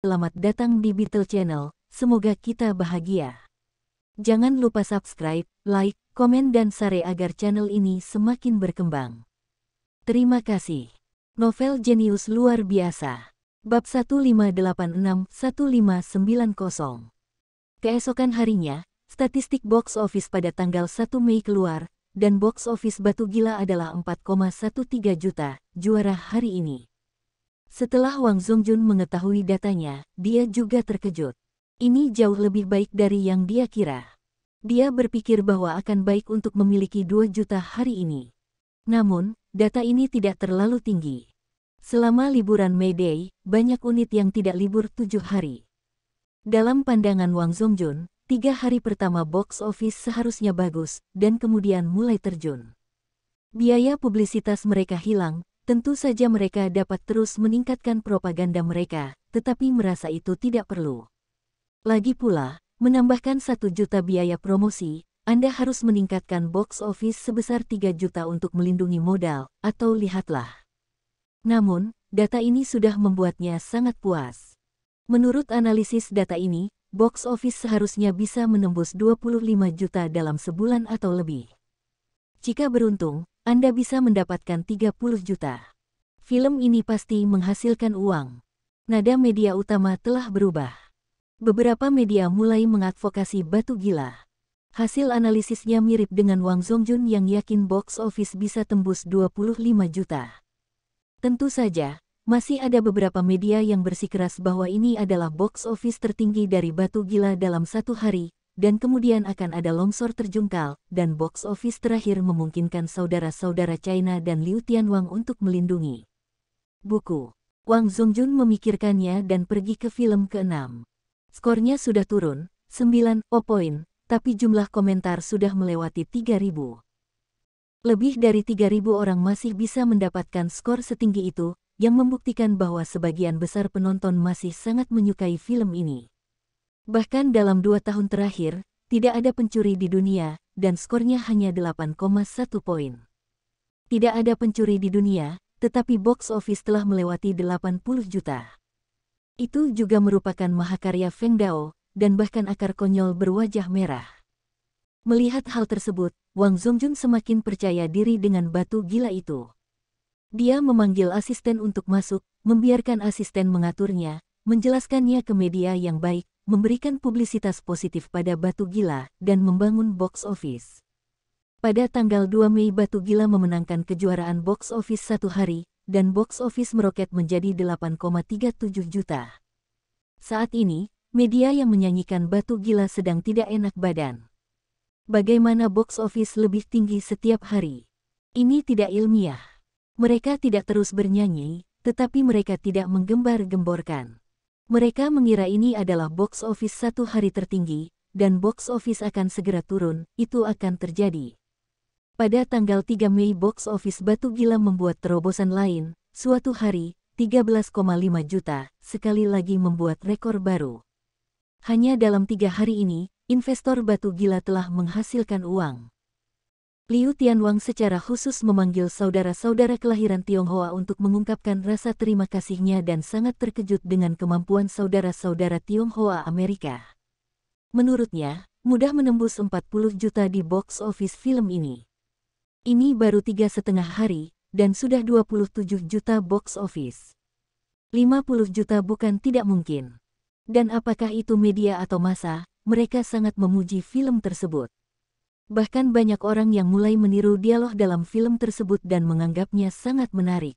Selamat datang di Beetle Channel, semoga kita bahagia. Jangan lupa subscribe, like, komen dan share agar channel ini semakin berkembang. Terima kasih. Novel jenius luar biasa. Bab 1586-1590. Keesokan harinya, statistik box office pada tanggal 1 Mei keluar, dan box office Batu Gila adalah 4,13 juta, juara hari ini. Setelah Wang Zongjun mengetahui datanya, dia juga terkejut. Ini jauh lebih baik dari yang dia kira. Dia berpikir bahwa akan baik untuk memiliki 2 juta hari ini. Namun, data ini tidak terlalu tinggi. Selama liburan May Day, banyak unit yang tidak libur 7 hari. Dalam pandangan Wang Zongjun, 3 hari pertama box office seharusnya bagus, dan kemudian mulai terjun. Biaya publisitas mereka hilang. Tentu saja mereka dapat terus meningkatkan propaganda mereka, tetapi merasa itu tidak perlu. Lagi pula, menambahkan 1 juta biaya promosi, Anda harus meningkatkan box office sebesar 3 juta untuk melindungi modal, atau lihatlah. Namun, data ini sudah membuatnya sangat puas. Menurut analisis data ini, box office seharusnya bisa menembus 25 juta dalam sebulan atau lebih. Jika beruntung, Anda bisa mendapatkan 30 juta. Film ini pasti menghasilkan uang. Nada media utama telah berubah. Beberapa media mulai mengadvokasi Batu Gila. Hasil analisisnya mirip dengan Wang Zongjun yang yakin box office bisa tembus 25 juta. Tentu saja, masih ada beberapa media yang bersikeras bahwa ini adalah box office tertinggi dari Batu Gila dalam 1 hari, dan kemudian akan ada longsor terjungkal, dan box office terakhir memungkinkan saudara-saudara China dan Liu Tianwang untuk melindungi buku. Wang Zongjun memikirkannya dan pergi ke film ke-6. Skornya sudah turun, 9 poin, tapi jumlah komentar sudah melewati 3.000. Lebih dari 3.000 orang masih bisa mendapatkan skor setinggi itu, yang membuktikan bahwa sebagian besar penonton masih sangat menyukai film ini. Bahkan dalam 2 tahun terakhir, tidak ada pencuri di dunia, dan skornya hanya 8,1 poin. Tidak ada pencuri di dunia, tetapi box office telah melewati 80 juta. Itu juga merupakan mahakarya Feng Dao, dan bahkan akar konyol berwajah merah. Melihat hal tersebut, Wang Zongjun semakin percaya diri dengan Batu Gila itu. Dia memanggil asisten untuk masuk, membiarkan asisten mengaturnya, menjelaskannya ke media yang baik, memberikan publisitas positif pada Batu Gila, dan membangun box office. Pada tanggal 2 Mei Batu Gila memenangkan kejuaraan box office 1 hari, dan box office meroket menjadi 8,37 juta. Saat ini, media yang menyanyikan Batu Gila sedang tidak enak badan. Bagaimana box office lebih tinggi setiap hari? Ini tidak ilmiah. Mereka tidak terus bernyanyi, tetapi mereka tidak menggembar-gemborkan. Mereka mengira ini adalah box office 1 hari tertinggi, dan box office akan segera turun, itu akan terjadi. Pada tanggal 3 Mei box office Batu Gila membuat terobosan lain, suatu hari, 13,5 juta, sekali lagi membuat rekor baru. Hanya dalam 3 hari ini, investor Batu Gila telah menghasilkan uang. Liu Tianwang secara khusus memanggil saudara-saudara kelahiran Tionghoa untuk mengungkapkan rasa terima kasihnya dan sangat terkejut dengan kemampuan saudara-saudara Tionghoa Amerika. Menurutnya, mudah menembus 40 juta di box office film ini. Ini baru 3,5 hari, dan sudah 27 juta box office. 50 juta bukan tidak mungkin. Dan apakah itu media atau massa, mereka sangat memuji film tersebut. Bahkan banyak orang yang mulai meniru dialog dalam film tersebut dan menganggapnya sangat menarik.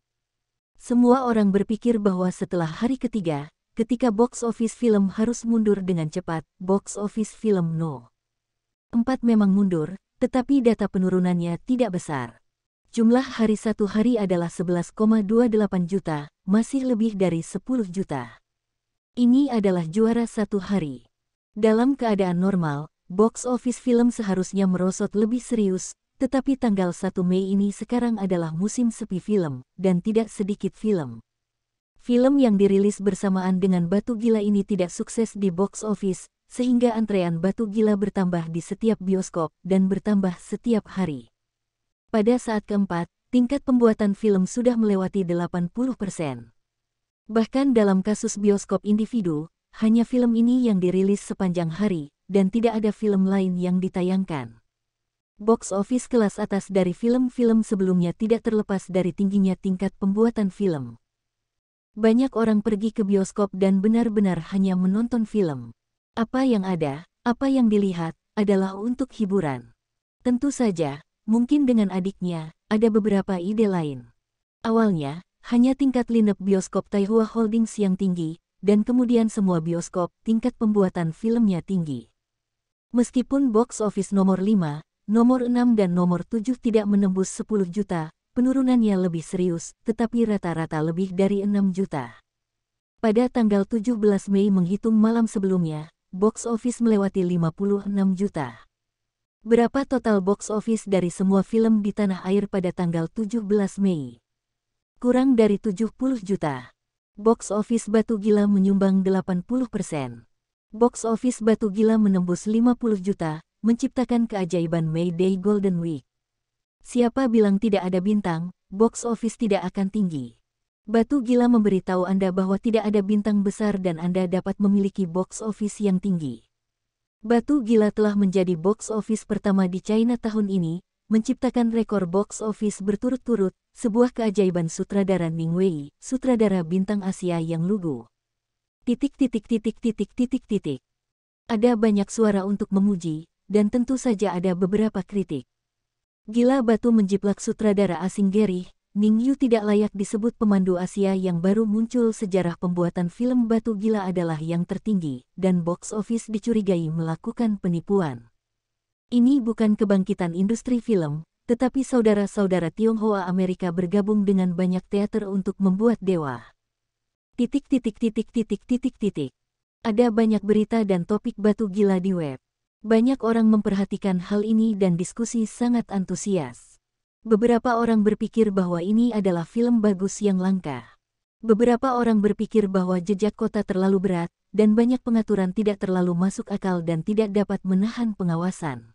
Semua orang berpikir bahwa setelah hari ketiga, ketika box office film harus mundur dengan cepat, box office film No. 4 memang mundur, tetapi data penurunannya tidak besar. Jumlah hari 1 hari adalah 11,28 juta, masih lebih dari 10 juta. Ini adalah juara 1 hari. Dalam keadaan normal, box office film seharusnya merosot lebih serius, tetapi tanggal 1 Mei ini sekarang adalah musim sepi film, dan tidak sedikit film. Film yang dirilis bersamaan dengan Batu Gila ini tidak sukses di box office, sehingga antrean Batu Gila bertambah di setiap bioskop dan bertambah setiap hari. Pada saat keempat, tingkat pembuatan film sudah melewati 80%. Bahkan dalam kasus bioskop individu, hanya film ini yang dirilis sepanjang hari, dan tidak ada film lain yang ditayangkan. Box office kelas atas dari film-film sebelumnya tidak terlepas dari tingginya tingkat pembuatan film. Banyak orang pergi ke bioskop dan benar-benar hanya menonton film. Apa yang ada, apa yang dilihat, adalah untuk hiburan. Tentu saja, mungkin dengan adiknya, ada beberapa ide lain. Awalnya, hanya tingkat lineup bioskop Taihua Holdings yang tinggi, dan kemudian semua bioskop tingkat pembuatan filmnya tinggi. Meskipun box office nomor 5, nomor 6 dan nomor 7 tidak menembus 10 juta, penurunannya lebih serius, tetapi rata-rata lebih dari 6 juta. Pada tanggal 17 Mei menghitung malam sebelumnya, box office melewati 56 juta. Berapa total box office dari semua film di tanah air pada tanggal 17 Mei? Kurang dari 70 juta. Box office Batu Gila menyumbang 80%. Box office Batu Gila menembus 50 juta, menciptakan keajaiban May Day Golden Week. Siapa bilang tidak ada bintang, box office tidak akan tinggi. Batu Gila memberitahu Anda bahwa tidak ada bintang besar dan Anda dapat memiliki box office yang tinggi. Batu Gila telah menjadi box office pertama di China tahun ini, menciptakan rekor box office berturut-turut, sebuah keajaiban sutradara Ning Wei, sutradara bintang Asia yang lugu. Ada banyak suara untuk memuji, dan tentu saja ada beberapa kritik. Gila Batu menjiplak sutradara asing Gary, Ning Yu tidak layak disebut pemandu Asia yang baru muncul. Sejarah pembuatan film Batu Gila adalah yang tertinggi, dan box office dicurigai melakukan penipuan. Ini bukan kebangkitan industri film, tetapi saudara-saudara Tionghoa Amerika bergabung dengan banyak teater untuk membuat dewa. Ada banyak berita dan topik Batu Gila di web. Banyak orang memperhatikan hal ini dan diskusi sangat antusias. Beberapa orang berpikir bahwa ini adalah film bagus yang langka. Beberapa orang berpikir bahwa jejak kota terlalu berat, dan banyak pengaturan tidak terlalu masuk akal dan tidak dapat menahan pengawasan.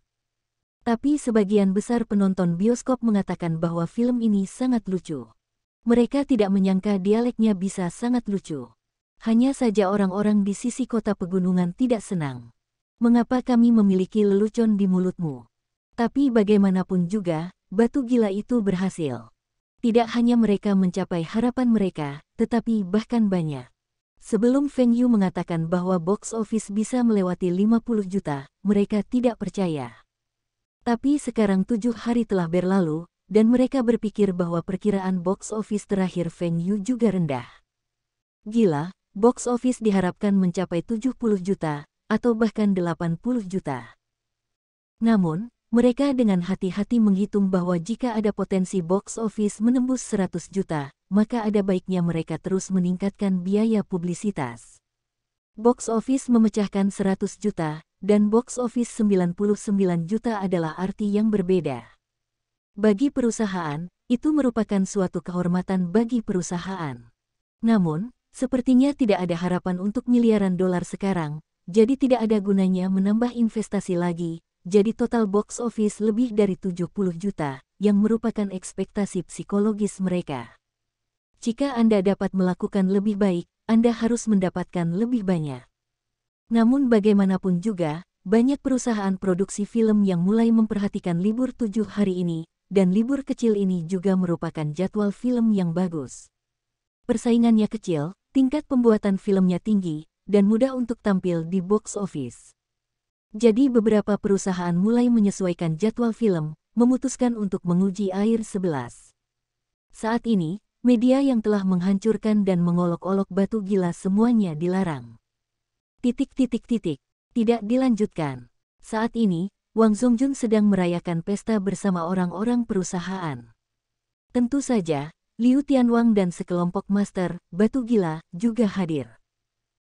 Tapi sebagian besar penonton bioskop mengatakan bahwa film ini sangat lucu. Mereka tidak menyangka dialeknya bisa sangat lucu. Hanya saja orang-orang di sisi kota pegunungan tidak senang. Mengapa kami memiliki lelucon di mulutmu? Tapi bagaimanapun juga, Batu Gila itu berhasil. Tidak hanya mereka mencapai harapan mereka, tetapi bahkan banyak. Sebelum Feng Yu mengatakan bahwa box office bisa melewati 50 juta, mereka tidak percaya. Tapi sekarang 7 hari telah berlalu, dan mereka berpikir bahwa perkiraan box office terakhir Feng Yu juga rendah. Gila, box office diharapkan mencapai 70 juta, atau bahkan 80 juta. Namun, mereka dengan hati-hati menghitung bahwa jika ada potensi box office menembus 100 juta, maka ada baiknya mereka terus meningkatkan biaya publisitas. Box office memecahkan 100 juta, dan box office 99 juta adalah arti yang berbeda. Bagi perusahaan, itu merupakan suatu kehormatan bagi perusahaan. Namun, sepertinya tidak ada harapan untuk miliaran dolar sekarang, jadi tidak ada gunanya menambah investasi lagi, jadi total box office lebih dari 70 juta, yang merupakan ekspektasi psikologis mereka. Jika Anda dapat melakukan lebih baik, Anda harus mendapatkan lebih banyak. Namun bagaimanapun juga, banyak perusahaan produksi film yang mulai memperhatikan libur 7 hari ini, dan libur kecil ini juga merupakan jadwal film yang bagus. Persaingannya kecil, tingkat pembuatan filmnya tinggi, dan mudah untuk tampil di box office. Jadi beberapa perusahaan mulai menyesuaikan jadwal film, memutuskan untuk menguji Air 11. Saat ini, media yang telah menghancurkan dan mengolok-olok Batu Gila semuanya dilarang. Tidak dilanjutkan. Saat ini, Wang Zongjun sedang merayakan pesta bersama orang-orang perusahaan. Tentu saja, Liu Tianwang dan sekelompok master Batu Gila juga hadir.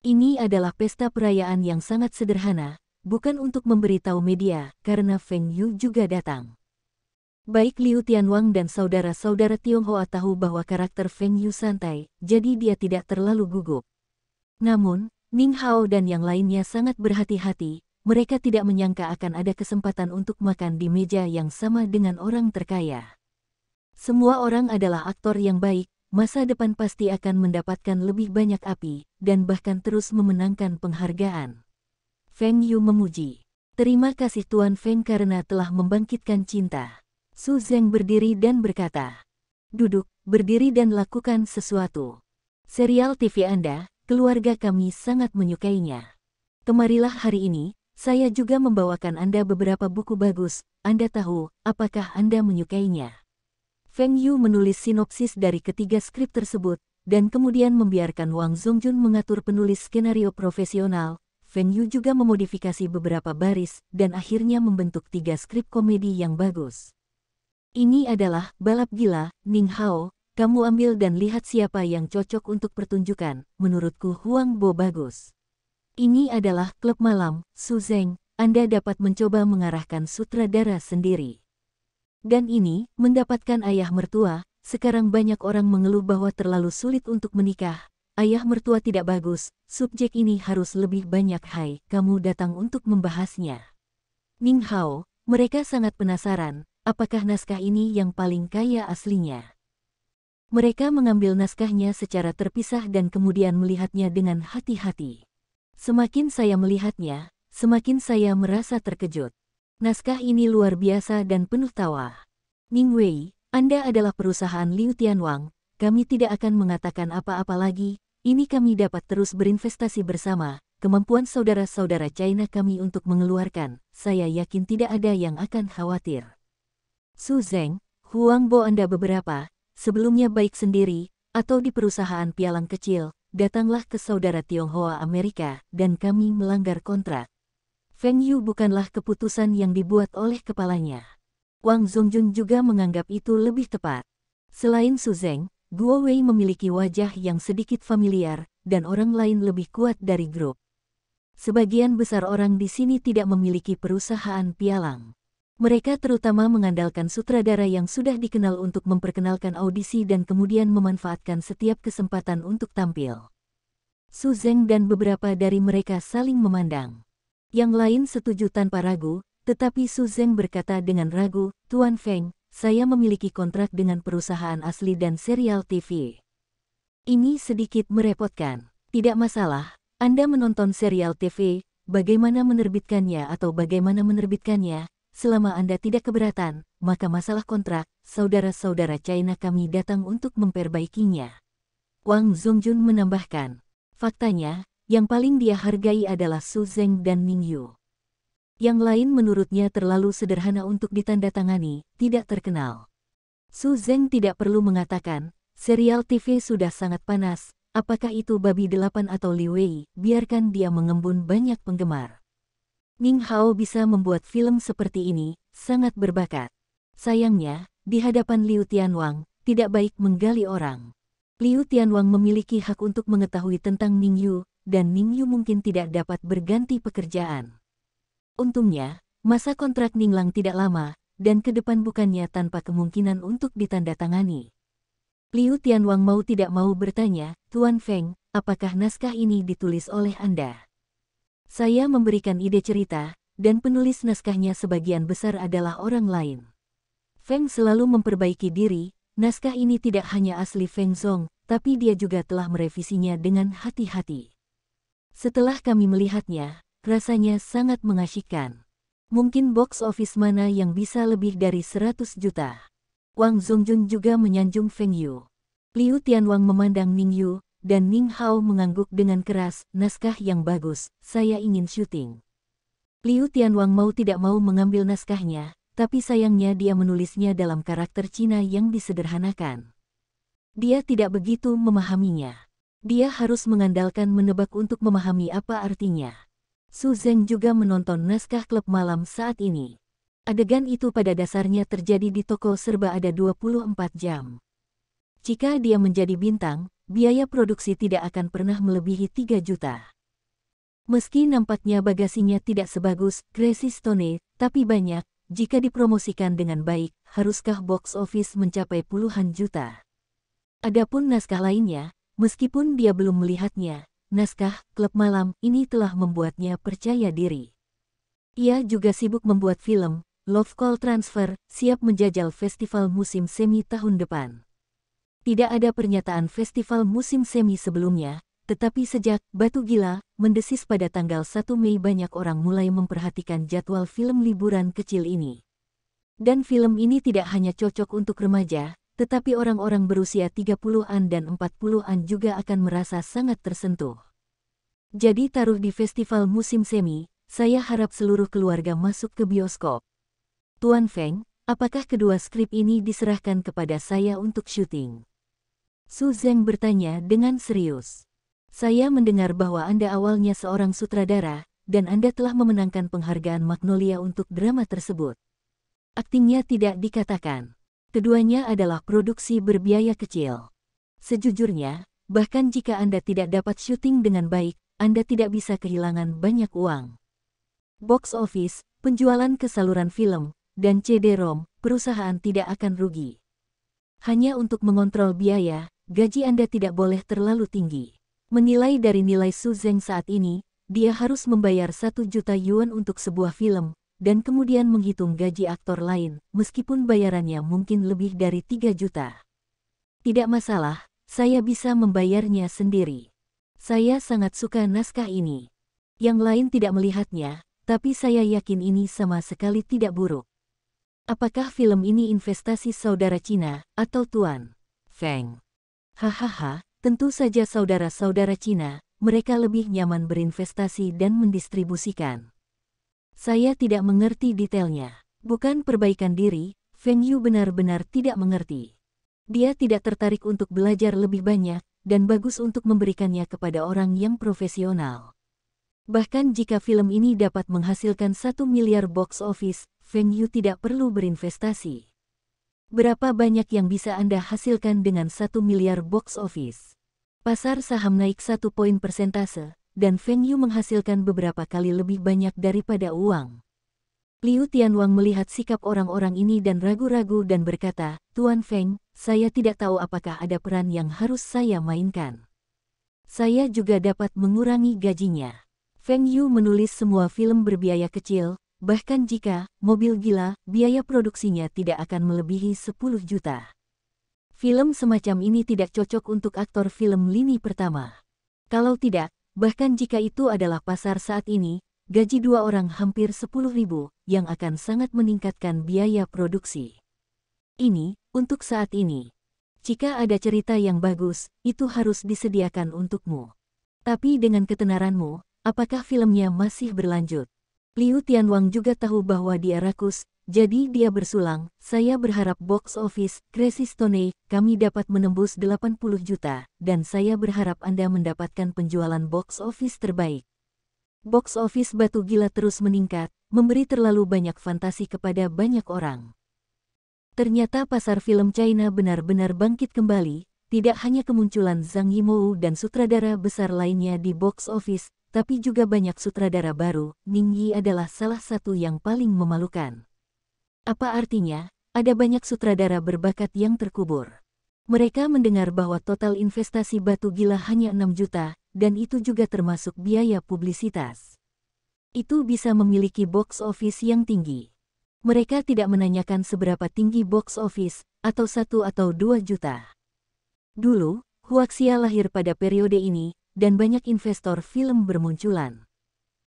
Ini adalah pesta perayaan yang sangat sederhana, bukan untuk memberitahu media, karena Feng Yu juga datang. Baik Liu Tianwang dan saudara-saudara Tionghoa tahu bahwa karakter Feng Yu santai, jadi dia tidak terlalu gugup. Namun, Ning Hao dan yang lainnya sangat berhati-hati, mereka tidak menyangka akan ada kesempatan untuk makan di meja yang sama dengan orang terkaya. Semua orang adalah aktor yang baik, masa depan pasti akan mendapatkan lebih banyak api, dan bahkan terus memenangkan penghargaan. Feng Yu memuji. Terima kasih Tuan Feng karena telah membangkitkan cinta. Su Zeng berdiri dan berkata, duduk, berdiri dan lakukan sesuatu. Serial TV Anda, keluarga kami sangat menyukainya. Kemarilah hari ini, saya juga membawakan Anda beberapa buku bagus, Anda tahu, apakah Anda menyukainya? Feng Yu menulis sinopsis dari ketiga skrip tersebut, dan kemudian membiarkan Wang Zongjun mengatur penulis skenario profesional. Feng Yu juga memodifikasi beberapa baris, dan akhirnya membentuk 3 skrip komedi yang bagus. Ini adalah Balap Gila, Ning Hao, kamu ambil dan lihat siapa yang cocok untuk pertunjukan, menurutku Huang Bo bagus. Ini adalah Klub Malam, Su Zeng, Anda dapat mencoba mengarahkan sutradara sendiri. Dan ini, mendapatkan ayah mertua, sekarang banyak orang mengeluh bahwa terlalu sulit untuk menikah. Ayah mertua tidak bagus, subjek ini harus lebih banyak. Hai, kamu datang untuk membahasnya. Ning Hao, mereka sangat penasaran, apakah naskah ini yang paling kaya aslinya. Mereka mengambil naskahnya secara terpisah dan kemudian melihatnya dengan hati-hati. Semakin saya melihatnya, semakin saya merasa terkejut. Naskah ini luar biasa dan penuh tawa. Ning Wei, Anda adalah perusahaan Liu Tianwang, kami tidak akan mengatakan apa-apa lagi, ini kami dapat terus berinvestasi bersama, kemampuan saudara-saudara China kami untuk mengeluarkan, saya yakin tidak ada yang akan khawatir. Su Zeng, Huang Bo Anda beberapa, sebelumnya baik sendiri, atau di perusahaan pialang kecil, datanglah ke saudara Tionghoa Amerika, dan kami melanggar kontrak. Feng Yu bukanlah keputusan yang dibuat oleh kepalanya. Wang Zongjun juga menganggap itu lebih tepat. Selain Su Zeng, Guo Wei memiliki wajah yang sedikit familiar, dan orang lain lebih kuat dari grup. Sebagian besar orang di sini tidak memiliki perusahaan pialang. Mereka terutama mengandalkan sutradara yang sudah dikenal untuk memperkenalkan audisi dan kemudian memanfaatkan setiap kesempatan untuk tampil. Su Zeng dan beberapa dari mereka saling memandang. Yang lain setuju tanpa ragu, tetapi Su Zeng berkata dengan ragu, Tuan Feng, saya memiliki kontrak dengan perusahaan asli dan serial TV. Ini sedikit merepotkan. Tidak masalah, Anda menonton serial TV, bagaimana menerbitkannya atau bagaimana menerbitkannya, selama Anda tidak keberatan, maka masalah kontrak, saudara-saudara China kami datang untuk memperbaikinya. Wang Zongjun menambahkan, faktanya, yang paling dia hargai adalah Su Zeng dan Ning Yu. Yang lain menurutnya terlalu sederhana untuk ditandatangani, tidak terkenal. Su Zeng tidak perlu mengatakan, serial TV sudah sangat panas, apakah itu Babi 8 atau Li Wei, biarkan dia mengembun banyak penggemar. Ning Hao bisa membuat film seperti ini, sangat berbakat. Sayangnya, di hadapan Liu Tianwang, tidak baik menggali orang. Liu Tianwang memiliki hak untuk mengetahui tentang Ning Yu, dan Ning Yu mungkin tidak dapat berganti pekerjaan. Untungnya, masa kontrak Ninglang tidak lama, dan ke depan bukannya tanpa kemungkinan untuk ditandatangani. Liu Tianwang mau tidak mau bertanya, Tuan Feng, apakah naskah ini ditulis oleh Anda? Saya memberikan ide cerita, dan penulis naskahnya sebagian besar adalah orang lain. Feng selalu memperbaiki diri, naskah ini tidak hanya asli Feng Zong, tapi dia juga telah merevisinya dengan hati-hati. Setelah kami melihatnya, rasanya sangat mengasyikkan. Mungkin box office mana yang bisa lebih dari 100 juta. Wang Zongjun juga menyanjung Feng Yu. Liu Tianwang memandang Ning Yu, dan Ning Hao mengangguk dengan keras, naskah yang bagus, saya ingin syuting. Liu Tianwang mau tidak mau mengambil naskahnya, tapi sayangnya dia menulisnya dalam karakter Cina yang disederhanakan. Dia tidak begitu memahaminya. Dia harus mengandalkan menebak untuk memahami apa artinya. Su Zeng juga menonton naskah Klub Malam saat ini. Adegan itu pada dasarnya terjadi di toko serba ada 24 jam. Jika dia menjadi bintang, biaya produksi tidak akan pernah melebihi 3 juta. Meski nampaknya bagasinya tidak sebagus Gracie Stone, tapi banyak, jika dipromosikan dengan baik, haruskah box office mencapai puluhan juta. Adapun naskah lainnya, meskipun dia belum melihatnya, naskah Klub Malam ini telah membuatnya percaya diri. Ia juga sibuk membuat film, Love Call Transfer, siap menjajal festival musim semi tahun depan. Tidak ada pernyataan festival musim semi sebelumnya, tetapi sejak Batu Gila mendesis pada tanggal 1 Mei banyak orang mulai memperhatikan jadwal film liburan kecil ini. Dan film ini tidak hanya cocok untuk remaja, tetapi orang-orang berusia 30-an dan 40-an juga akan merasa sangat tersentuh. Jadi taruh di festival musim semi, saya harap seluruh keluarga masuk ke bioskop. Tuan Feng, apakah kedua skrip ini diserahkan kepada saya untuk syuting? Su Zeng bertanya dengan serius. Saya mendengar bahwa Anda awalnya seorang sutradara, dan Anda telah memenangkan penghargaan Magnolia untuk drama tersebut. Aktingnya tidak dikatakan. Keduanya adalah produksi berbiaya kecil. Sejujurnya, bahkan jika Anda tidak dapat syuting dengan baik, Anda tidak bisa kehilangan banyak uang. Box office, penjualan ke saluran film, dan CD-ROM, perusahaan tidak akan rugi. Hanya untuk mengontrol biaya, gaji Anda tidak boleh terlalu tinggi. Menilai dari nilai Su Zeng saat ini, dia harus membayar 1 juta yuan untuk sebuah film, dan kemudian menghitung gaji aktor lain, meskipun bayarannya mungkin lebih dari 3 juta. Tidak masalah, saya bisa membayarnya sendiri. Saya sangat suka naskah ini. Yang lain tidak melihatnya, tapi saya yakin ini sama sekali tidak buruk. Apakah film ini investasi saudara Cina, atau Tuan Feng? Hahaha. Tentu saja saudara-saudara Cina, mereka lebih nyaman berinvestasi dan mendistribusikan. Saya tidak mengerti detailnya. Bukan perbaikan diri, Feng Yu benar-benar tidak mengerti. Dia tidak tertarik untuk belajar lebih banyak, dan bagus untuk memberikannya kepada orang yang profesional. Bahkan jika film ini dapat menghasilkan 1 miliar box office, Feng Yu tidak perlu berinvestasi. Berapa banyak yang bisa Anda hasilkan dengan 1 miliar box office? Pasar saham naik 1 poin persentase, dan Feng Yu menghasilkan beberapa kali lebih banyak daripada uang. Liu Tianwang melihat sikap orang-orang ini dan ragu-ragu dan berkata, Tuan Feng, saya tidak tahu apakah ada peran yang harus saya mainkan. Saya juga dapat mengurangi gajinya. Feng Yu menulis semua film berbiaya kecil, bahkan jika Mobil Gila, biaya produksinya tidak akan melebihi 10 juta. Film semacam ini tidak cocok untuk aktor film lini pertama. Kalau tidak, bahkan jika itu adalah pasar saat ini, gaji 2 orang hampir 10.000, yang akan sangat meningkatkan biaya produksi. Ini, untuk saat ini. Jika ada cerita yang bagus, itu harus disediakan untukmu. Tapi dengan ketenaranmu, apakah filmnya masih berlanjut? Liu Tianwang juga tahu bahwa dia rakus, jadi dia bersulang, saya berharap box office, Crazy Stone, kami dapat menembus 80 juta, dan saya berharap Anda mendapatkan penjualan box office terbaik. Box office Batu Gila terus meningkat, memberi terlalu banyak fantasi kepada banyak orang. Ternyata pasar film China benar-benar bangkit kembali, tidak hanya kemunculan Zhang Yimou dan sutradara besar lainnya di box office, tapi juga banyak sutradara baru. Ning Yi adalah salah satu yang paling memalukan. Apa artinya? Ada banyak sutradara berbakat yang terkubur. Mereka mendengar bahwa total investasi Batu Gila hanya 6 juta, dan itu juga termasuk biaya publisitas. Itu bisa memiliki box office yang tinggi. Mereka tidak menanyakan seberapa tinggi box office, atau 1 atau 2 juta. Dulu, Huaxia lahir pada periode ini, dan banyak investor film bermunculan.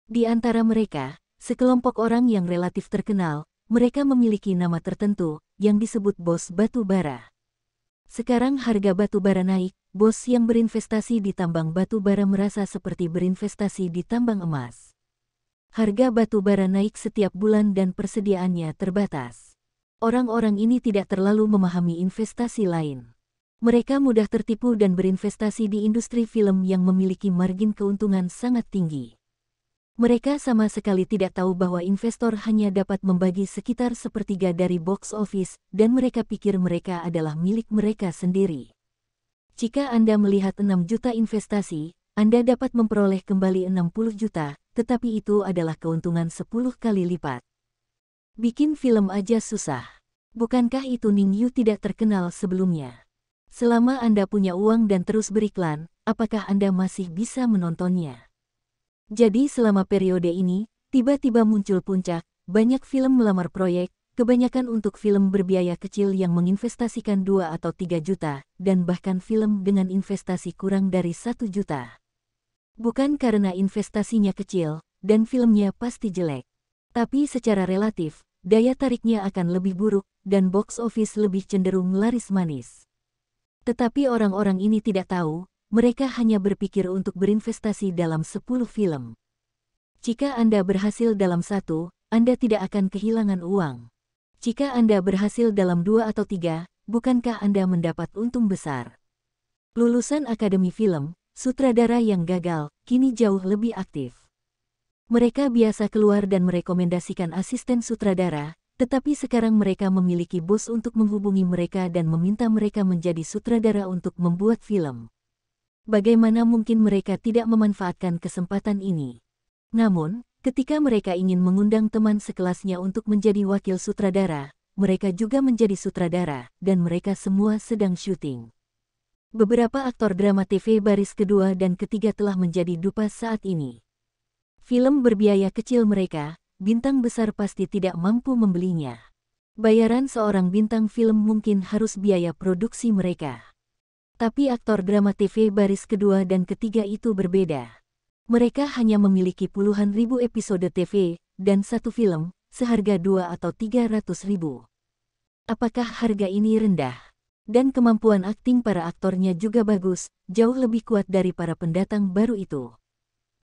Di antara mereka, sekelompok orang yang relatif terkenal, mereka memiliki nama tertentu, yang disebut bos batu bara. Sekarang harga batu bara naik, bos yang berinvestasi di tambang batu bara merasa seperti berinvestasi di tambang emas. Harga batu bara naik setiap bulan dan persediaannya terbatas. Orang-orang ini tidak terlalu memahami investasi lain. Mereka mudah tertipu dan berinvestasi di industri film yang memiliki margin keuntungan sangat tinggi. Mereka sama sekali tidak tahu bahwa investor hanya dapat membagi sekitar sepertiga dari box office, dan mereka pikir mereka adalah milik mereka sendiri. Jika Anda melihat 6 juta investasi, Anda dapat memperoleh kembali 60 juta, tetapi itu adalah keuntungan 10 kali lipat. Bikin film aja susah. Bukankah itu Ning Yu tidak terkenal sebelumnya? Selama Anda punya uang dan terus beriklan, apakah Anda masih bisa menontonnya? Jadi selama periode ini, tiba-tiba muncul puncak, banyak film melamar proyek, kebanyakan untuk film berbiaya kecil yang menginvestasikan 2 atau 3 juta, dan bahkan film dengan investasi kurang dari 1 juta. Bukan karena investasinya kecil, dan filmnya pasti jelek. Tapi secara relatif, daya tariknya akan lebih buruk, dan box office lebih cenderung laris manis. Tetapi orang-orang ini tidak tahu, mereka hanya berpikir untuk berinvestasi dalam 10 film. Jika Anda berhasil dalam 1, Anda tidak akan kehilangan uang. Jika Anda berhasil dalam 2 atau 3, bukankah Anda mendapat untung besar? Lulusan Akademi Film, sutradara yang gagal, kini jauh lebih aktif. Mereka biasa keluar dan merekomendasikan asisten sutradara, tetapi sekarang mereka memiliki bos untuk menghubungi mereka dan meminta mereka menjadi sutradara untuk membuat film. Bagaimana mungkin mereka tidak memanfaatkan kesempatan ini? Namun, ketika mereka ingin mengundang teman sekelasnya untuk menjadi wakil sutradara, mereka juga menjadi sutradara, dan mereka semua sedang syuting. Beberapa aktor drama TV baris kedua dan ketiga telah menjadi dupa saat ini. Film berbiaya kecil mereka, bintang besar pasti tidak mampu membelinya. Bayaran seorang bintang film mungkin harus biaya produksi mereka. Tapi aktor drama TV baris kedua dan ketiga itu berbeda. Mereka hanya memiliki puluhan ribu episode TV, dan satu film, seharga 2 atau 300 ribu. Apakah harga ini rendah? Dan kemampuan akting para aktornya juga bagus, jauh lebih kuat dari para pendatang baru itu.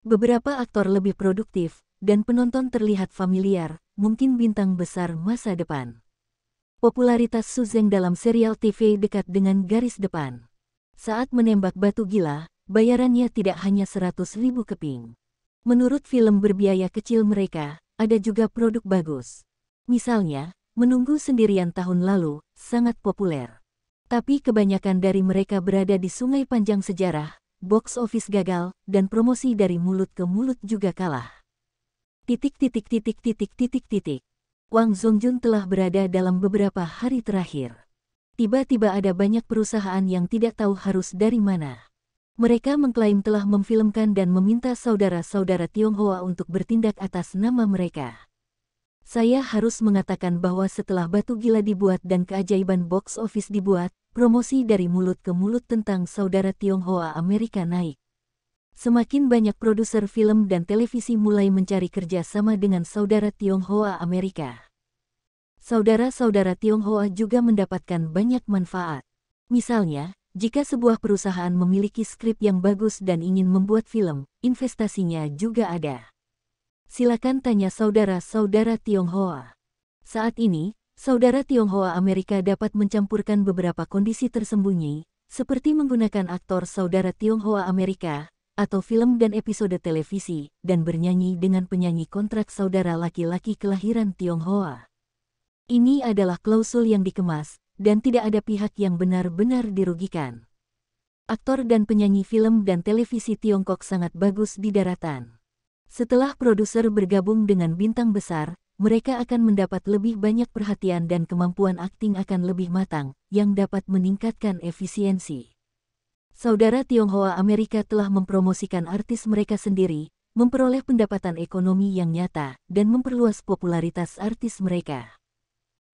Beberapa aktor lebih produktif, dan penonton terlihat familiar, mungkin bintang besar masa depan. Popularitas Su Zeng dalam serial TV dekat dengan garis depan. Saat menembak batu gila, bayarannya tidak hanya 100 ribu keping. Menurut film berbiaya kecil mereka, ada juga produk bagus. Misalnya, Menunggu Sendirian tahun lalu, sangat populer. Tapi kebanyakan dari mereka berada di sungai panjang sejarah, box office gagal, dan promosi dari mulut ke mulut juga kalah. Wang Zongjun telah berada dalam beberapa hari terakhir. Tiba-tiba ada banyak perusahaan yang tidak tahu harus dari mana. Mereka mengklaim telah memfilmkan dan meminta saudara-saudara Tionghoa untuk bertindak atas nama mereka. Saya harus mengatakan bahwa setelah Batu Gila dibuat dan Keajaiban Box Office dibuat, promosi dari mulut ke mulut tentang saudara Tionghoa Amerika naik. Semakin banyak produser film dan televisi mulai mencari kerja sama dengan saudara Tionghoa Amerika. Saudara-saudara Tionghoa juga mendapatkan banyak manfaat. Misalnya, jika sebuah perusahaan memiliki skrip yang bagus dan ingin membuat film, investasinya juga ada. Silakan tanya saudara-saudara Tionghoa. Saat ini, saudara Tionghoa Amerika dapat mencampurkan beberapa kondisi tersembunyi, seperti menggunakan aktor saudara Tionghoa Amerika, atau film dan episode televisi, dan bernyanyi dengan penyanyi kontrak saudara laki-laki kelahiran Tionghoa. Ini adalah klausul yang dikemas, dan tidak ada pihak yang benar-benar dirugikan. Aktor dan penyanyi film dan televisi Tiongkok sangat bagus di daratan. Setelah produser bergabung dengan bintang besar, mereka akan mendapat lebih banyak perhatian dan kemampuan akting akan lebih matang, yang dapat meningkatkan efisiensi. Saudara Tionghoa Amerika telah mempromosikan artis mereka sendiri, memperoleh pendapatan ekonomi yang nyata, dan memperluas popularitas artis mereka.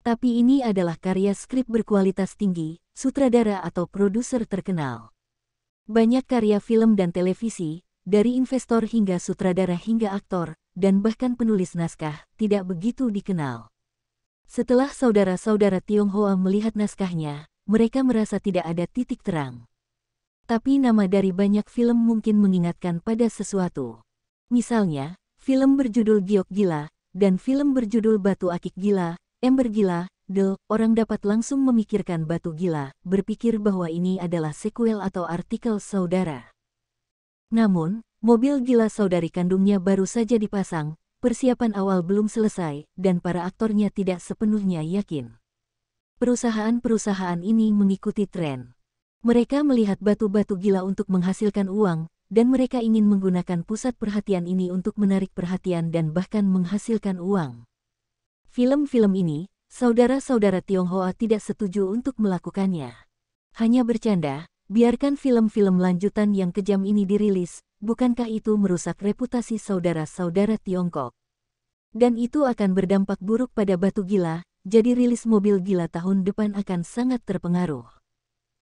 Tapi ini adalah karya skrip berkualitas tinggi, sutradara atau produser terkenal. Banyak karya film dan televisi, dari investor hingga sutradara hingga aktor, dan bahkan penulis naskah, tidak begitu dikenal. Setelah saudara-saudara Tionghoa melihat naskahnya, mereka merasa tidak ada titik terang. Tapi nama dari banyak film mungkin mengingatkan pada sesuatu. Misalnya, film berjudul Giok Gila, dan film berjudul Batu Akik Gila, Ember Gila, orang dapat langsung memikirkan Batu Gila, berpikir bahwa ini adalah sequel atau artikel saudara. Namun, mobil gila saudari kandungnya baru saja dipasang, persiapan awal belum selesai, dan para aktornya tidak sepenuhnya yakin. Perusahaan-perusahaan ini mengikuti tren. Mereka melihat batu-batu gila untuk menghasilkan uang, dan mereka ingin menggunakan pusat perhatian ini untuk menarik perhatian dan bahkan menghasilkan uang. Film-film ini, saudara-saudara Tionghoa tidak setuju untuk melakukannya. Hanya bercanda, biarkan film-film lanjutan yang kejam ini dirilis, bukankah itu merusak reputasi saudara-saudara Tiongkok? Dan itu akan berdampak buruk pada Batu Gila, jadi rilis mobil gila tahun depan akan sangat terpengaruh.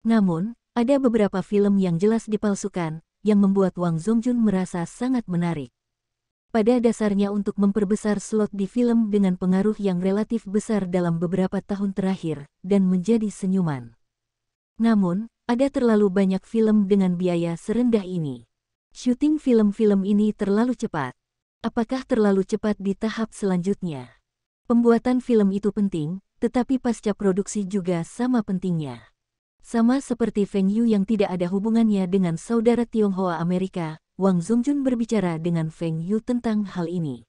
Namun, ada beberapa film yang jelas dipalsukan, yang membuat Wang Zongjun merasa sangat menarik. Pada dasarnya untuk memperbesar slot di film dengan pengaruh yang relatif besar dalam beberapa tahun terakhir, dan menjadi senyuman. Namun, ada terlalu banyak film dengan biaya serendah ini. Syuting film-film ini terlalu cepat. Apakah terlalu cepat di tahap selanjutnya? Pembuatan film itu penting, tetapi pasca produksi juga sama pentingnya. Sama seperti Feng Yu yang tidak ada hubungannya dengan saudara Tionghoa Amerika, Wang Zongjun berbicara dengan Feng Yu tentang hal ini.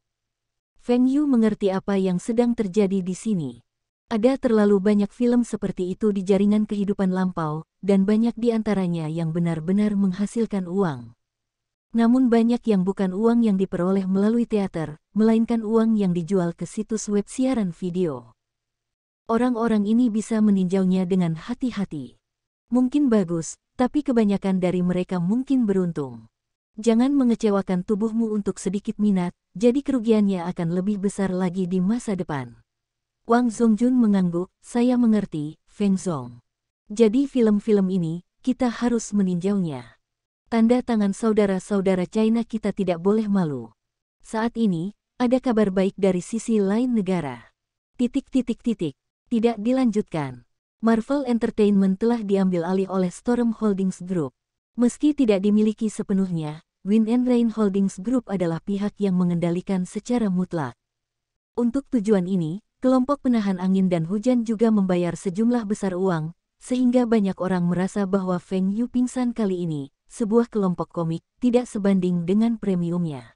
Feng Yu mengerti apa yang sedang terjadi di sini. Ada terlalu banyak film seperti itu di jaringan kehidupan lampau, dan banyak di antaranya yang benar-benar menghasilkan uang. Namun banyak yang bukan uang yang diperoleh melalui teater, melainkan uang yang dijual ke situs web siaran video. Orang-orang ini bisa meninjaunya dengan hati-hati. Mungkin bagus, tapi kebanyakan dari mereka mungkin beruntung. Jangan mengecewakan tubuhmu untuk sedikit minat, jadi kerugiannya akan lebih besar lagi di masa depan. Wang Zongjun mengangguk, saya mengerti, Feng Zong. Jadi film-film ini, kita harus meninjaunya. Tanda tangan saudara-saudara China kita tidak boleh malu. Saat ini, ada kabar baik dari sisi lain negara. Tidak dilanjutkan. Marvel Entertainment telah diambil alih oleh Storm Holdings Group. Meski tidak dimiliki sepenuhnya, Wind and Rain Holdings Group adalah pihak yang mengendalikan secara mutlak. Untuk tujuan ini, kelompok penahan angin dan hujan juga membayar sejumlah besar uang, sehingga banyak orang merasa bahwa Feng Yu pingsan kali ini, sebuah kelompok komik, tidak sebanding dengan premiumnya.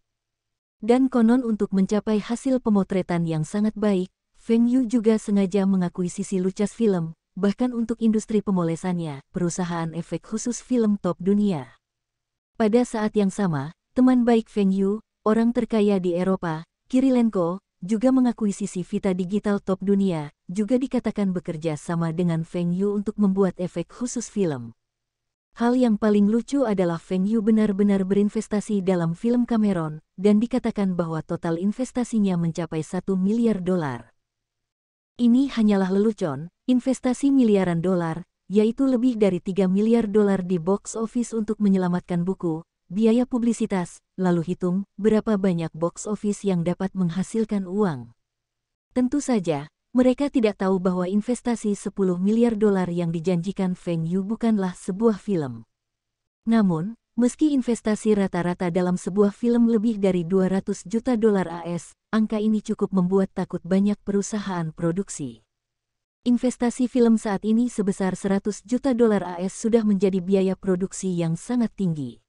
Dan konon untuk mencapai hasil pemotretan yang sangat baik, Feng Yu juga sengaja mengakuisisi Lucasfilm, bahkan untuk industri pemolesannya, perusahaan efek khusus film top dunia. Pada saat yang sama, teman baik Feng Yu, orang terkaya di Eropa, Kirilenko, juga mengakuisisi Vita Digital top dunia, juga dikatakan bekerja sama dengan Feng Yu untuk membuat efek khusus film. Hal yang paling lucu adalah Feng Yu benar-benar berinvestasi dalam film Cameron, dan dikatakan bahwa total investasinya mencapai $1 miliar. Ini hanyalah lelucon, investasi miliaran dolar, yaitu lebih dari $3 miliar di box office untuk menyelamatkan buku, biaya publisitas, lalu hitung berapa banyak box office yang dapat menghasilkan uang. Tentu saja, mereka tidak tahu bahwa investasi $10 miliar yang dijanjikan Feng Yu bukanlah sebuah film. Namun, meski investasi rata-rata dalam sebuah film lebih dari $200 juta AS, angka ini cukup membuat takut banyak perusahaan produksi. Investasi film saat ini sebesar $100 juta AS sudah menjadi biaya produksi yang sangat tinggi.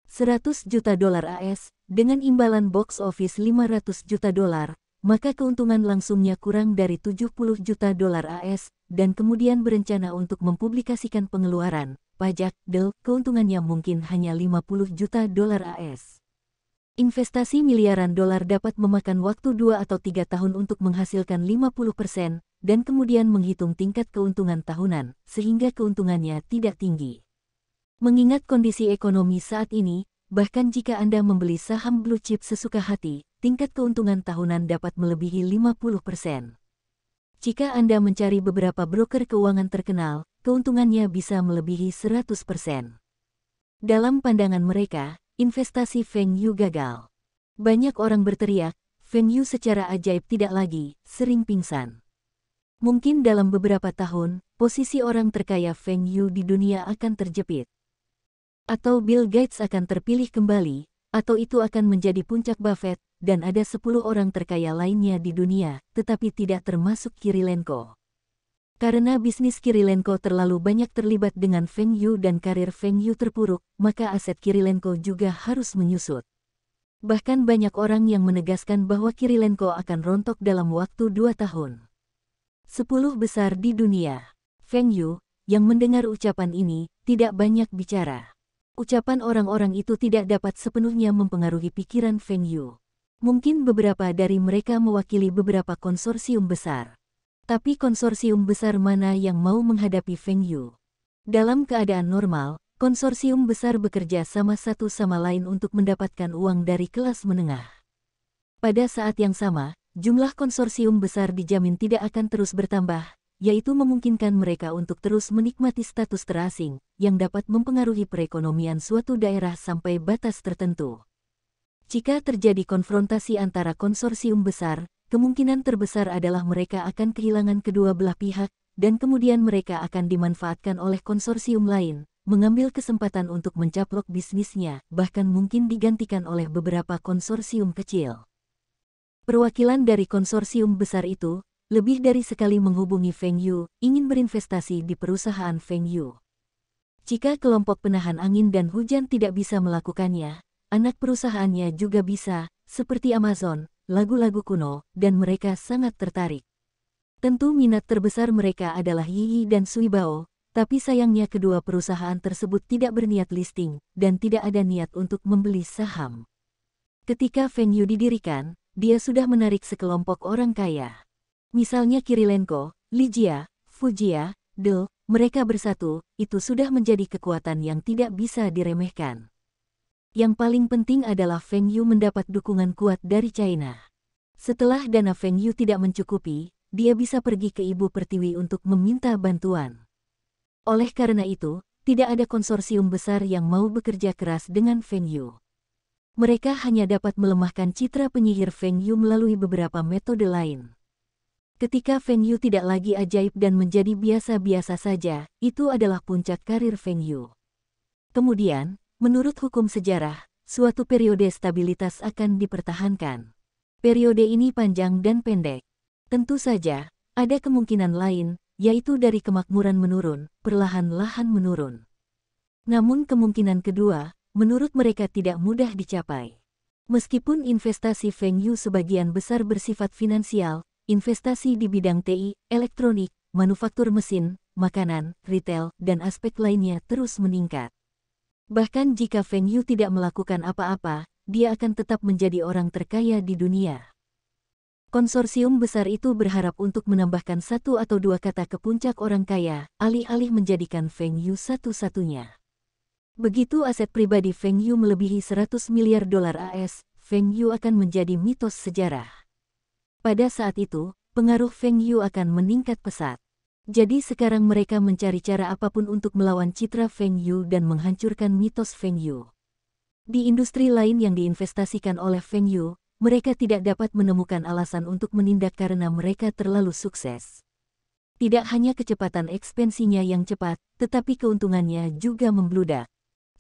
$100 juta AS, dengan imbalan box office $500 juta, maka keuntungan langsungnya kurang dari $70 juta AS, dan kemudian berencana untuk mempublikasikan pengeluaran, pajak, keuntungannya mungkin hanya $50 juta AS. Investasi miliaran dolar dapat memakan waktu 2 atau 3 tahun untuk menghasilkan 50%, dan kemudian menghitung tingkat keuntungan tahunan, sehingga keuntungannya tidak tinggi. Mengingat kondisi ekonomi saat ini, bahkan jika Anda membeli saham blue chip sesuka hati, tingkat keuntungan tahunan dapat melebihi 50%. Jika Anda mencari beberapa broker keuangan terkenal, keuntungannya bisa melebihi 100%. Dalam pandangan mereka, investasi Feng Yu gagal. Banyak orang berteriak, Feng Yu secara ajaib tidak lagi sering pingsan. Mungkin dalam beberapa tahun, posisi orang terkaya Feng Yu di dunia akan terjepit. Atau Bill Gates akan terpilih kembali, atau itu akan menjadi puncak Buffett, dan ada 10 orang terkaya lainnya di dunia, tetapi tidak termasuk Kirilenko. Karena bisnis Kirilenko terlalu banyak terlibat dengan Feng Yu dan karir Feng Yu terpuruk, maka aset Kirilenko juga harus menyusut. Bahkan banyak orang yang menegaskan bahwa Kirilenko akan rontok dalam waktu 2 tahun. 10 besar di dunia. Feng Yu, yang mendengar ucapan ini, tidak banyak bicara. Ucapan orang-orang itu tidak dapat sepenuhnya mempengaruhi pikiran Feng Yu. Mungkin beberapa dari mereka mewakili beberapa konsorsium besar. Tapi konsorsium besar mana yang mau menghadapi Feng Yu? Dalam keadaan normal, konsorsium besar bekerja sama satu sama lain untuk mendapatkan uang dari kelas menengah. Pada saat yang sama, jumlah konsorsium besar dijamin tidak akan terus bertambah, yaitu memungkinkan mereka untuk terus menikmati status terasing, yang dapat mempengaruhi perekonomian suatu daerah sampai batas tertentu. Jika terjadi konfrontasi antara konsorsium besar, kemungkinan terbesar adalah mereka akan kehilangan kedua belah pihak, dan kemudian mereka akan dimanfaatkan oleh konsorsium lain, mengambil kesempatan untuk mencaplok bisnisnya, bahkan mungkin digantikan oleh beberapa konsorsium kecil. Perwakilan dari konsorsium besar itu, lebih dari sekali menghubungi Feng Yu, ingin berinvestasi di perusahaan Feng Yu. Jika kelompok penahan angin dan hujan tidak bisa melakukannya, anak perusahaannya juga bisa, seperti Amazon, lagu-lagu kuno, dan mereka sangat tertarik. Tentu minat terbesar mereka adalah Yi dan Suibao, tapi sayangnya kedua perusahaan tersebut tidak berniat listing, dan tidak ada niat untuk membeli saham. Ketika Feng Yu didirikan, dia sudah menarik sekelompok orang kaya. Misalnya Kirilenko, Lijia, Fujia, Dell, mereka bersatu, itu sudah menjadi kekuatan yang tidak bisa diremehkan. Yang paling penting adalah Feng Yu mendapat dukungan kuat dari China. Setelah dana Feng Yu tidak mencukupi, dia bisa pergi ke Ibu Pertiwi untuk meminta bantuan. Oleh karena itu, tidak ada konsorsium besar yang mau bekerja keras dengan Feng Yu. Mereka hanya dapat melemahkan citra penyihir Feng Yu melalui beberapa metode lain. Ketika Feng Yu tidak lagi ajaib dan menjadi biasa-biasa saja, itu adalah puncak karir Feng Yu. Kemudian, menurut hukum sejarah, suatu periode stabilitas akan dipertahankan. Periode ini panjang dan pendek. Tentu saja, ada kemungkinan lain, yaitu dari kemakmuran menurun, perlahan-lahan menurun. Namun kemungkinan kedua, menurut mereka tidak mudah dicapai. Meskipun investasi Feng Yu sebagian besar bersifat finansial, investasi di bidang TI, elektronik, manufaktur mesin, makanan, retail, dan aspek lainnya terus meningkat. Bahkan jika Feng Yu tidak melakukan apa-apa, dia akan tetap menjadi orang terkaya di dunia. Konsorsium besar itu berharap untuk menambahkan satu atau dua kata ke puncak orang kaya, alih-alih menjadikan Feng Yu satu-satunya. Begitu aset pribadi Feng Yu melebihi 100 miliar dolar AS, Feng Yu akan menjadi mitos sejarah. Pada saat itu, pengaruh Feng Yu akan meningkat pesat. Jadi sekarang mereka mencari cara apapun untuk melawan citra Feng Yu dan menghancurkan mitos Feng Yu. Di industri lain yang diinvestasikan oleh Feng Yu, mereka tidak dapat menemukan alasan untuk menindak karena mereka terlalu sukses. Tidak hanya kecepatan ekspansinya yang cepat, tetapi keuntungannya juga membludak.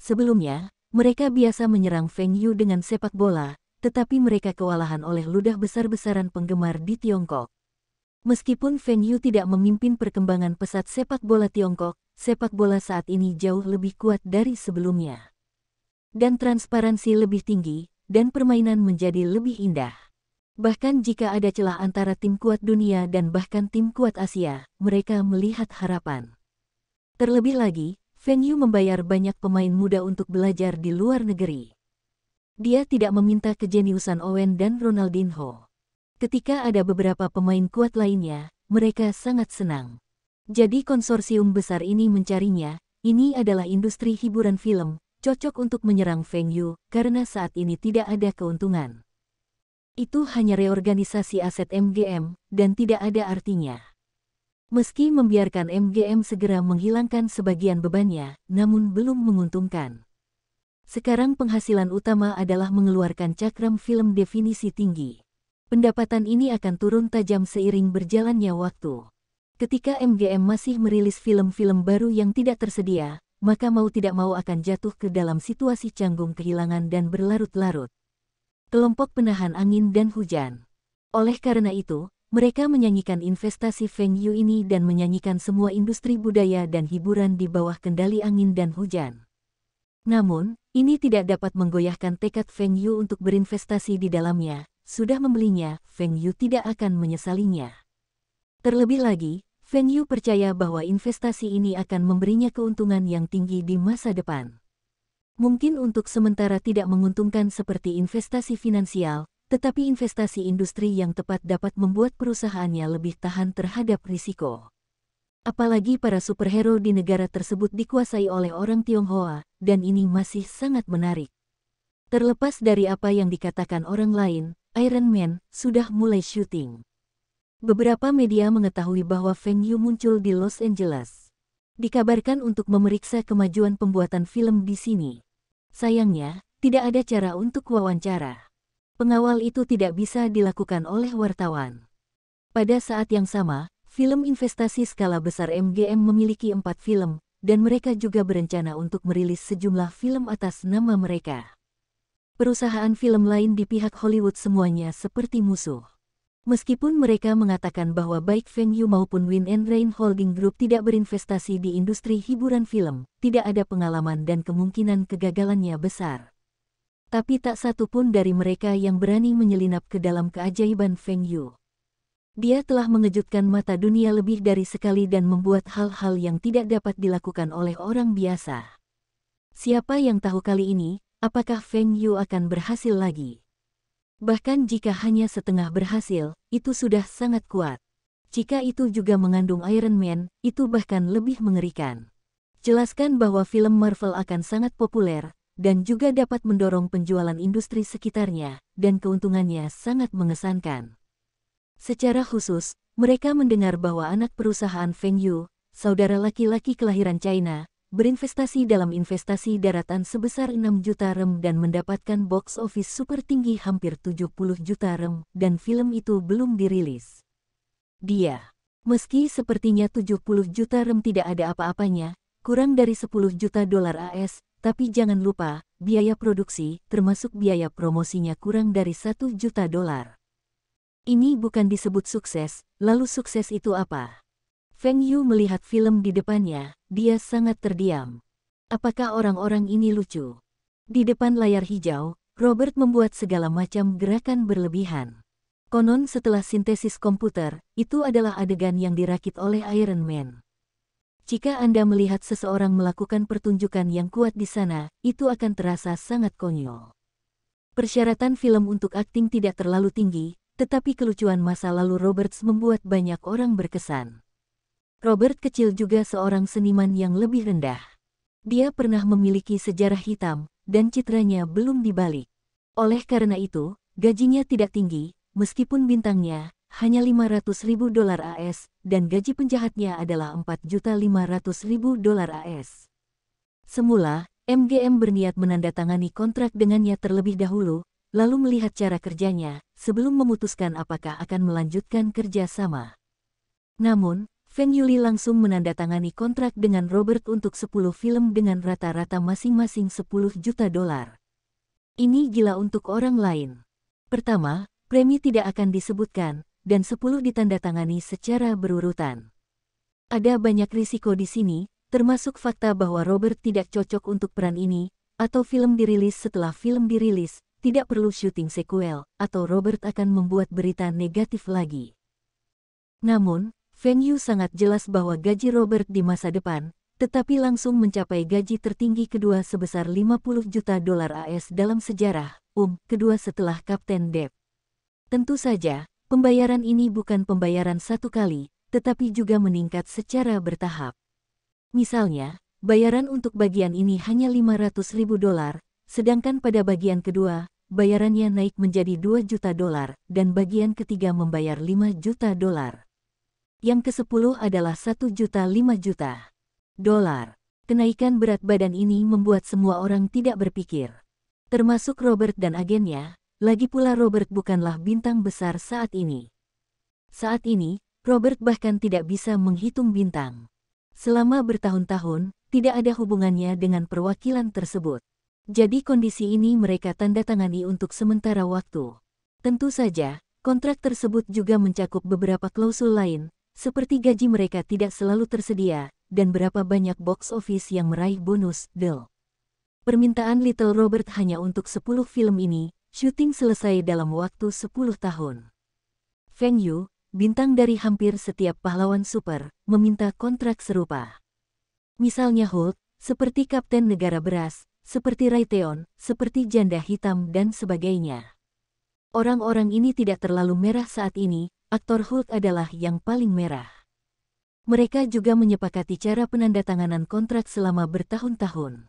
Sebelumnya, mereka biasa menyerang Feng Yu dengan sepak bola, tetapi mereka kewalahan oleh ludah besar-besaran penggemar di Tiongkok. Meskipun Feng Yu tidak memimpin perkembangan pesat sepak bola Tiongkok, sepak bola saat ini jauh lebih kuat dari sebelumnya. Dan transparansi lebih tinggi, dan permainan menjadi lebih indah. Bahkan jika ada celah antara tim kuat dunia dan bahkan tim kuat Asia, mereka melihat harapan. Terlebih lagi, Feng Yu membayar banyak pemain muda untuk belajar di luar negeri. Dia tidak meminta kejeniusan Owen dan Ronaldinho. Ketika ada beberapa pemain kuat lainnya, mereka sangat senang. Jadi konsorsium besar ini mencarinya, ini adalah industri hiburan film, cocok untuk menyerang Feng Yu, karena saat ini tidak ada keuntungan. Itu hanya reorganisasi aset MGM, dan tidak ada artinya. Meski membiarkan MGM segera menghilangkan sebagian bebannya, namun belum menguntungkan. Sekarang penghasilan utama adalah mengeluarkan cakram film definisi tinggi. Pendapatan ini akan turun tajam seiring berjalannya waktu. Ketika MGM masih merilis film-film baru yang tidak tersedia, maka mau tidak mau akan jatuh ke dalam situasi canggung kehilangan dan berlarut-larut. Kelompok penahan angin dan hujan. Oleh karena itu, mereka menyanyikan investasi Feng Yu ini dan menyanyikan semua industri budaya dan hiburan di bawah kendali angin dan hujan. Namun, ini tidak dapat menggoyahkan tekad Feng Yu untuk berinvestasi di dalamnya. Sudah membelinya, Feng Yu tidak akan menyesalinya. Terlebih lagi, Feng Yu percaya bahwa investasi ini akan memberinya keuntungan yang tinggi di masa depan. Mungkin untuk sementara tidak menguntungkan seperti investasi finansial, tetapi investasi industri yang tepat dapat membuat perusahaannya lebih tahan terhadap risiko. Apalagi para superhero di negara tersebut dikuasai oleh orang Tionghoa, dan ini masih sangat menarik. Terlepas dari apa yang dikatakan orang lain, Iron Man sudah mulai syuting. Beberapa media mengetahui bahwa Feng Yu muncul di Los Angeles. Dikabarkan untuk memeriksa kemajuan pembuatan film di sini. Sayangnya, tidak ada cara untuk wawancara. Pengawal itu tidak bisa dilakukan oleh wartawan. Pada saat yang sama, film investasi skala besar MGM memiliki 4 film, dan mereka juga berencana untuk merilis sejumlah film atas nama mereka. Perusahaan film lain di pihak Hollywood semuanya seperti musuh. Meskipun mereka mengatakan bahwa baik Feng Yu maupun Win and Rain Holding Group tidak berinvestasi di industri hiburan film, tidak ada pengalaman dan kemungkinan kegagalannya besar. Tapi tak satu pun dari mereka yang berani menyelinap ke dalam keajaiban Feng Yu. Dia telah mengejutkan mata dunia lebih dari sekali dan membuat hal-hal yang tidak dapat dilakukan oleh orang biasa. Siapa yang tahu kali ini, apakah Feng Yu akan berhasil lagi? Bahkan jika hanya setengah berhasil, itu sudah sangat kuat. Jika itu juga mengandung Iron Man, itu bahkan lebih mengerikan. Jelaskan bahwa film Marvel akan sangat populer, dan juga dapat mendorong penjualan industri sekitarnya, dan keuntungannya sangat mengesankan. Secara khusus, mereka mendengar bahwa anak perusahaan Feng Yu, saudara laki-laki kelahiran China, berinvestasi dalam investasi daratan sebesar 6 juta rem dan mendapatkan box office super tinggi hampir 70 juta rem, dan film itu belum dirilis. Meski sepertinya 70 juta rem tidak ada apa-apanya, kurang dari 10 juta dolar AS, tapi jangan lupa, biaya produksi, termasuk biaya promosinya kurang dari 1 juta dolar. Ini bukan disebut sukses, lalu sukses itu apa? Feng Yu melihat film di depannya, dia sangat terdiam. Apakah orang-orang ini lucu? Di depan layar hijau, Robert membuat segala macam gerakan berlebihan. Konon setelah sintesis komputer, itu adalah adegan yang dirakit oleh Iron Man. Jika Anda melihat seseorang melakukan pertunjukan yang kuat di sana, itu akan terasa sangat konyol. Persyaratan film untuk akting tidak terlalu tinggi, tetapi kelucuan masa lalu Roberts membuat banyak orang berkesan. Robert kecil juga seorang seniman yang lebih rendah. Dia pernah memiliki sejarah hitam, dan citranya belum dibalik. Oleh karena itu, gajinya tidak tinggi, meskipun bintangnya hanya 500.000 dolar AS, dan gaji penjahatnya adalah 4.500.000 dolar AS. Semula, MGM berniat menandatangani kontrak dengannya terlebih dahulu, lalu melihat cara kerjanya, sebelum memutuskan apakah akan melanjutkan kerja sama. Namun, Feng Yu langsung menandatangani kontrak dengan Robert untuk 10 film dengan rata-rata masing-masing 10 juta dolar. Ini gila untuk orang lain. Pertama, premi tidak akan disebutkan, dan 10 ditandatangani secara berurutan. Ada banyak risiko di sini, termasuk fakta bahwa Robert tidak cocok untuk peran ini, atau film dirilis setelah film dirilis, tidak perlu syuting sequel, atau Robert akan membuat berita negatif lagi. Namun, Feng Yu sangat jelas bahwa gaji Robert di masa depan, tetapi langsung mencapai gaji tertinggi kedua sebesar 50 juta dolar AS dalam sejarah, kedua setelah Kapten Dep. Tentu saja, pembayaran ini bukan pembayaran satu kali, tetapi juga meningkat secara bertahap. Misalnya, bayaran untuk bagian ini hanya 500.000 dolar, sedangkan pada bagian kedua, bayarannya naik menjadi 2 juta dolar, dan bagian ketiga membayar 5 juta dolar. Yang ke-10 adalah 1,5 juta dolar. Kenaikan berat badan ini membuat semua orang tidak berpikir. Termasuk Robert dan agennya, lagi pula Robert bukanlah bintang besar saat ini. Saat ini, Robert bahkan tidak bisa menghitung bintang. Selama bertahun-tahun, tidak ada hubungannya dengan perwakilan tersebut. Jadi kondisi ini mereka tandatangani untuk sementara waktu. Tentu saja, kontrak tersebut juga mencakup beberapa klausul lain, seperti gaji mereka tidak selalu tersedia, dan berapa banyak box office yang meraih bonus, deal. Permintaan Little Robert hanya untuk 10 film ini, syuting selesai dalam waktu 10 tahun. Feng Yu, bintang dari hampir setiap pahlawan super, meminta kontrak serupa. Misalnya Hulk, seperti Kapten Negara Beras, seperti Raytheon, seperti Janda Hitam dan sebagainya. Orang-orang ini tidak terlalu merah saat ini, aktor Hulk adalah yang paling merah. Mereka juga menyepakati cara penandatanganan kontrak selama bertahun-tahun.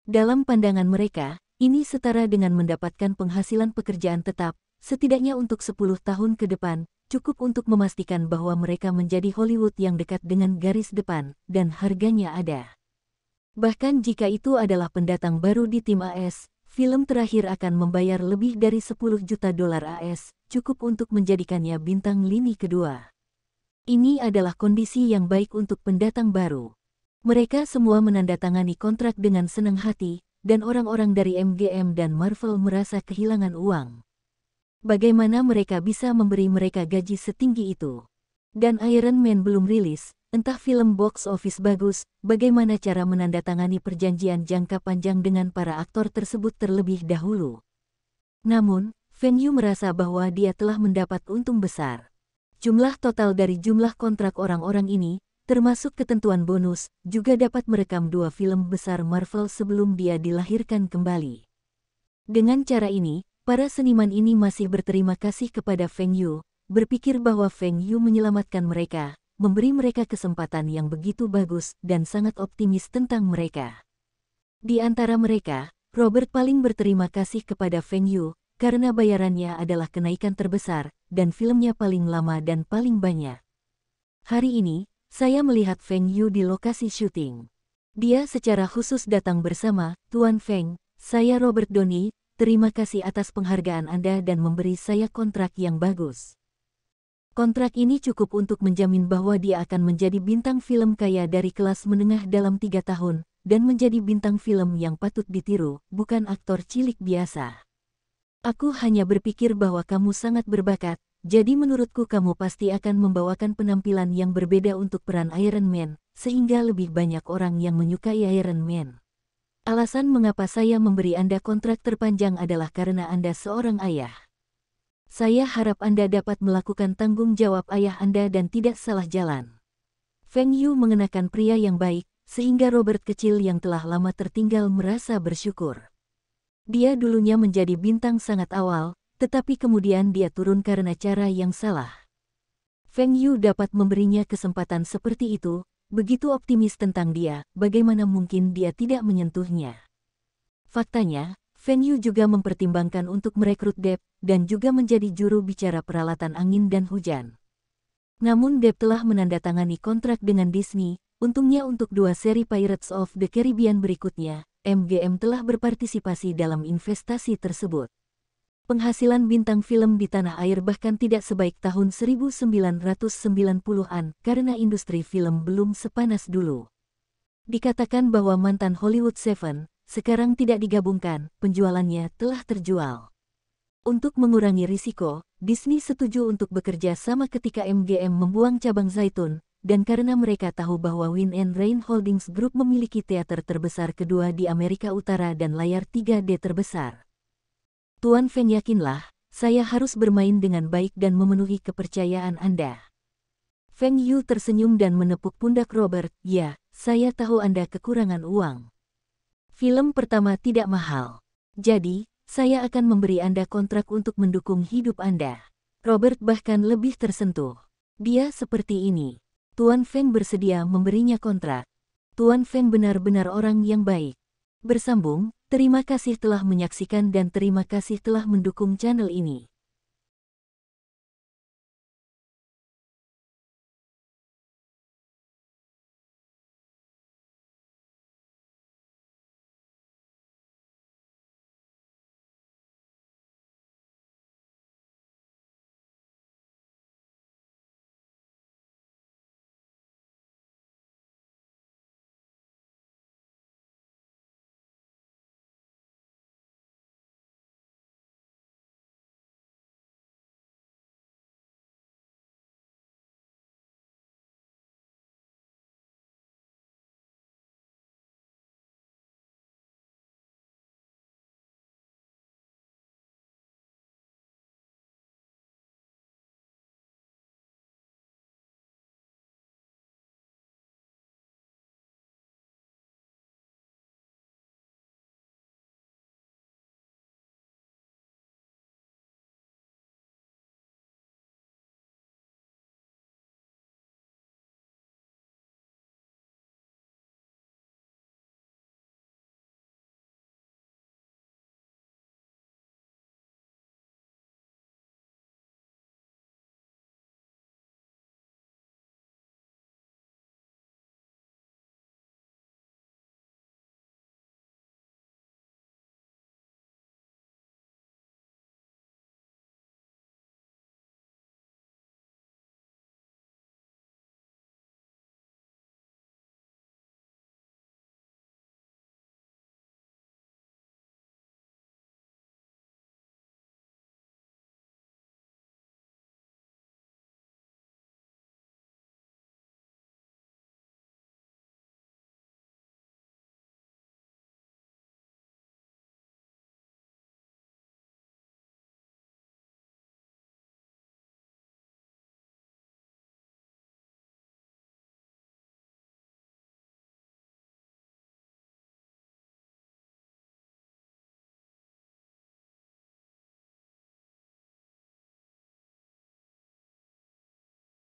Dalam pandangan mereka, Ini setara dengan mendapatkan penghasilan pekerjaan tetap, setidaknya untuk 10 tahun ke depan, cukup untuk memastikan bahwa mereka menjadi Hollywood yang dekat dengan garis depan, dan harganya ada. Bahkan jika itu adalah pendatang baru di tim AS, film terakhir akan membayar lebih dari 10 juta dolar AS, cukup untuk menjadikannya bintang lini kedua. Ini adalah kondisi yang baik untuk pendatang baru. Mereka semua menandatangani kontrak dengan senang hati, dan orang-orang dari MGM dan Marvel merasa kehilangan uang. Bagaimana mereka bisa memberi mereka gaji setinggi itu? Dan Iron Man belum rilis, entah film box office bagus, bagaimana cara menandatangani perjanjian jangka panjang dengan para aktor tersebut terlebih dahulu. Namun, Feng Yu merasa bahwa dia telah mendapat untung besar. Jumlah total dari jumlah kontrak orang-orang ini, termasuk ketentuan bonus, juga dapat merekam 2 film besar Marvel sebelum dia dilahirkan kembali. Dengan cara ini, para seniman ini masih berterima kasih kepada Feng Yu, berpikir bahwa Feng Yu menyelamatkan mereka, memberi mereka kesempatan yang begitu bagus dan sangat optimis tentang mereka. Di antara mereka, Robert paling berterima kasih kepada Feng Yu, karena bayarannya adalah kenaikan terbesar, dan filmnya paling lama dan paling banyak. Hari ini, saya melihat Feng Yu di lokasi syuting. Dia secara khusus datang bersama, Tuan Feng, saya Robert Downey, terima kasih atas penghargaan Anda dan memberi saya kontrak yang bagus. Kontrak ini cukup untuk menjamin bahwa dia akan menjadi bintang film kaya dari kelas menengah dalam 3 tahun, dan menjadi bintang film yang patut ditiru, bukan aktor cilik biasa. Aku hanya berpikir bahwa kamu sangat berbakat, jadi menurutku kamu pasti akan membawakan penampilan yang berbeda untuk peran Iron Man, sehingga lebih banyak orang yang menyukai Iron Man. Alasan mengapa saya memberi Anda kontrak terpanjang adalah karena Anda seorang ayah. Saya harap Anda dapat melakukan tanggung jawab ayah Anda dan tidak salah jalan. Feng Yu mengenakan pria yang baik, sehingga Robert kecil yang telah lama tertinggal merasa bersyukur. Dia dulunya menjadi bintang sangat awal, tetapi kemudian dia turun karena cara yang salah. Feng Yu dapat memberinya kesempatan seperti itu, begitu optimis tentang dia, bagaimana mungkin dia tidak menyentuhnya. Faktanya, Feng Yu juga mempertimbangkan untuk merekrut Depp, dan juga menjadi juru bicara peralatan angin dan hujan. Namun Depp telah menandatangani kontrak dengan Disney, untungnya untuk 2 seri Pirates of the Caribbean berikutnya, MGM telah berpartisipasi dalam investasi tersebut. Penghasilan bintang film di tanah air bahkan tidak sebaik tahun 1990-an karena industri film belum sepanas dulu. Dikatakan bahwa mantan Hollywood Seven, sekarang tidak digabungkan, penjualannya telah terjual. Untuk mengurangi risiko, Disney setuju untuk bekerja sama ketika MGM membuang cabang Zaitun, dan karena mereka tahu bahwa Win and Rain Holdings Group memiliki teater terbesar kedua di Amerika Utara dan layar 3D terbesar. Tuan Feng, yakinlah, saya harus bermain dengan baik dan memenuhi kepercayaan Anda. Feng Yu tersenyum dan menepuk pundak Robert. Ya, saya tahu Anda kekurangan uang. Film pertama tidak mahal. Jadi, saya akan memberi Anda kontrak untuk mendukung hidup Anda. Robert bahkan lebih tersentuh. Dia seperti ini. Tuan Feng bersedia memberinya kontrak. Tuan Feng benar-benar orang yang baik. Bersambung, terima kasih telah menyaksikan dan terima kasih telah mendukung channel ini.